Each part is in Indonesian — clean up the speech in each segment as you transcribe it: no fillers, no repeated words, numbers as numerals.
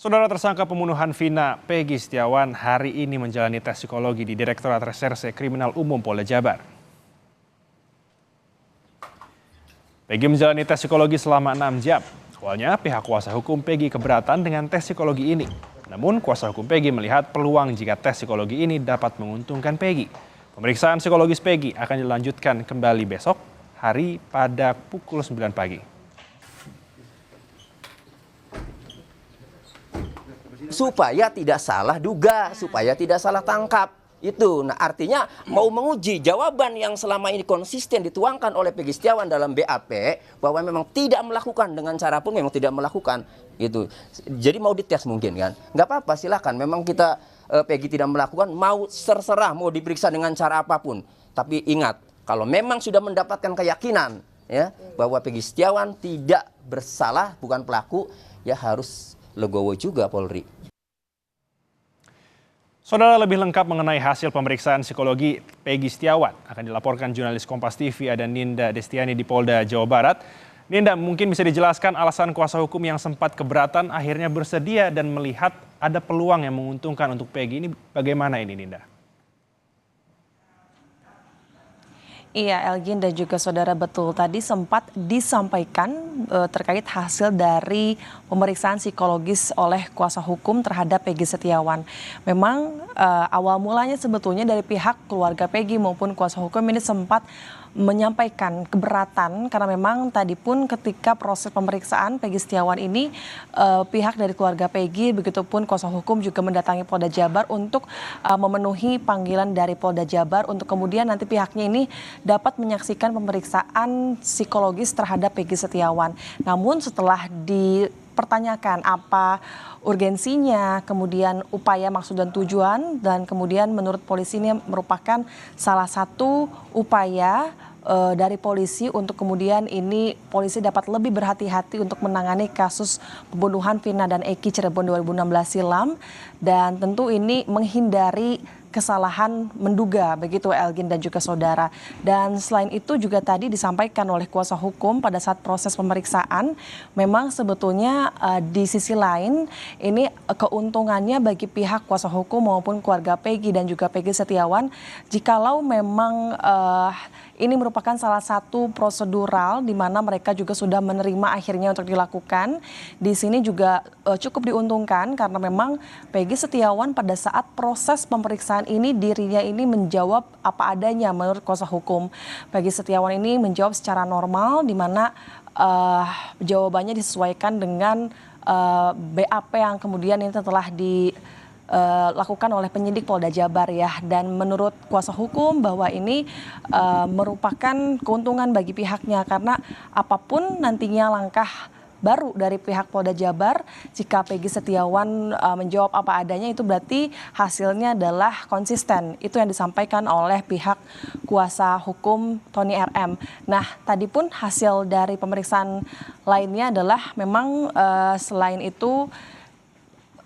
Saudara tersangka pembunuhan Vina Peggy Setiawan hari ini menjalani tes psikologi di Direktorat Reserse Kriminal Umum Polda Jabar. Peggy menjalani tes psikologi selama 6 jam. Awalnya pihak kuasa hukum Peggy keberatan dengan tes psikologi ini. Namun kuasa hukum Peggy melihat peluang jika tes psikologi ini dapat menguntungkan Peggy. Pemeriksaan psikologis Peggy akan dilanjutkan kembali besok hari pada pukul 9 pagi. Supaya tidak salah duga, supaya tidak salah tangkap. Itu, nah artinya mau menguji jawaban yang selama ini konsisten dituangkan oleh Peggy Setiawan dalam BAP bahwa memang tidak melakukan dengan cara pun memang tidak melakukan itu. Jadi mau dites mungkin kan? Nggak apa-apa silakan. Memang kita Peggy tidak melakukan, mau terserah mau diperiksa dengan cara apapun. Tapi ingat, kalau memang sudah mendapatkan keyakinan ya bahwa Peggy Setiawan tidak bersalah, bukan pelaku, ya harus legowo juga Polri. Saudara, lebih lengkap mengenai hasil pemeriksaan psikologi Peggy Setiawan akan dilaporkan jurnalis Kompas TV ada Ninda Destiani di Polda Jawa Barat. Ninda, mungkin bisa dijelaskan alasan kuasa hukum yang sempat keberatan akhirnya bersedia dan melihat ada peluang yang menguntungkan untuk Peggy. Ini bagaimana ini, Ninda? Iya, Elgin dan juga saudara, betul tadi sempat disampaikan terkait hasil dari pemeriksaan psikologis oleh kuasa hukum terhadap Peggy Setiawan. Memang awal mulanya sebetulnya dari pihak keluarga Peggy maupun kuasa hukum ini sempat menyampaikan keberatan karena memang tadi pun ketika proses pemeriksaan Peggy Setiawan ini pihak dari keluarga Peggy begitupun kuasa hukum juga mendatangi Polda Jabar untuk memenuhi panggilan dari Polda Jabar untuk kemudian nanti pihaknya ini dapat menyaksikan pemeriksaan psikologis terhadap Peggy Setiawan. Namun setelah dipertanyakan apa urgensinya, kemudian upaya, maksud dan tujuan, dan kemudian menurut polisi ini merupakan salah satu upaya dari polisi untuk kemudian ini polisi dapat lebih berhati-hati untuk menangani kasus pembunuhan Vina dan Eki Cirebon 2016 silam, dan tentu ini menghindari kesalahan menduga begitu Elgin dan juga saudara. Dan selain itu juga tadi disampaikan oleh kuasa hukum pada saat proses pemeriksaan memang sebetulnya di sisi lain ini keuntungannya bagi pihak kuasa hukum maupun keluarga Peggy dan juga Peggy Setiawan jikalau memang ini merupakan salah satu prosedural di mana mereka juga sudah menerima akhirnya untuk dilakukan. Di sini juga cukup diuntungkan karena memang Peggy Setiawan pada saat proses pemeriksaan ini dirinya ini menjawab apa adanya menurut kuasa hukum. Peggy Setiawan ini menjawab secara normal di mana jawabannya disesuaikan dengan BAP yang kemudian ini telah dilakukan oleh penyidik Polda Jabar ya, dan menurut kuasa hukum bahwa ini merupakan keuntungan bagi pihaknya karena apapun nantinya langkah baru dari pihak Polda Jabar jika Peggy Setiawan menjawab apa adanya itu berarti hasilnya adalah konsisten. Itu yang disampaikan oleh pihak kuasa hukum Tony RM. Nah, tadi pun hasil dari pemeriksaan lainnya adalah memang selain itu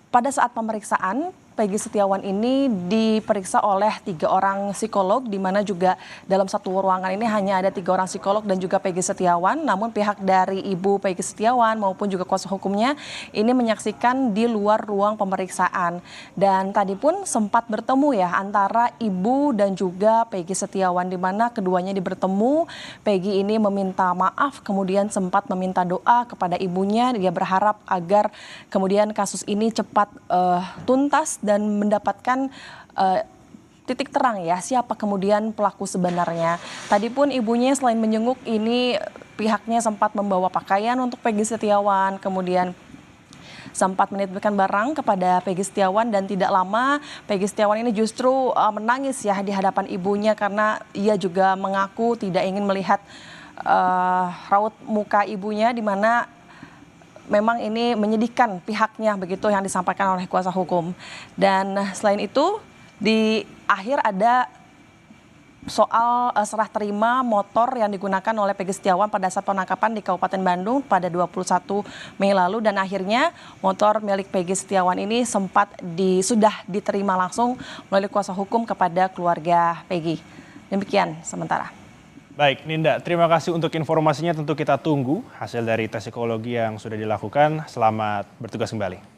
pada saat pemeriksaan Peggy Setiawan ini diperiksa oleh 3 orang psikolog, di mana juga dalam satu ruangan ini hanya ada 3 orang psikolog dan juga Peggy Setiawan. Namun pihak dari ibu Peggy Setiawan maupun juga kuasa hukumnya ini menyaksikan di luar ruang pemeriksaan. Dan tadi pun sempat bertemu ya antara ibu dan juga Peggy Setiawan, di mana keduanya bertemu. Peggy ini meminta maaf, kemudian sempat meminta doa kepada ibunya. Dia berharap agar kemudian kasus ini cepat tuntas dan mendapatkan titik terang ya siapa kemudian pelaku sebenarnya. Tadi pun ibunya selain menjenguk ini pihaknya sempat membawa pakaian untuk Peggy Setiawan, kemudian sempat menitipkan barang kepada Peggy Setiawan, dan tidak lama Peggy Setiawan ini justru menangis ya di hadapan ibunya karena ia juga mengaku tidak ingin melihat raut muka ibunya, di mana memang ini menyedihkan pihaknya begitu yang disampaikan oleh kuasa hukum. Dan selain itu di akhir ada soal serah terima motor yang digunakan oleh Peggy Setiawan pada saat penangkapan di Kabupaten Bandung pada 21 Mei lalu, dan akhirnya motor milik Peggy Setiawan ini sudah diterima langsung melalui kuasa hukum kepada keluarga Peggy. Demikian sementara. Baik, Ninda, terima kasih untuk informasinya. Tentu kita tunggu hasil dari tes psikologi yang sudah dilakukan. Selamat bertugas kembali.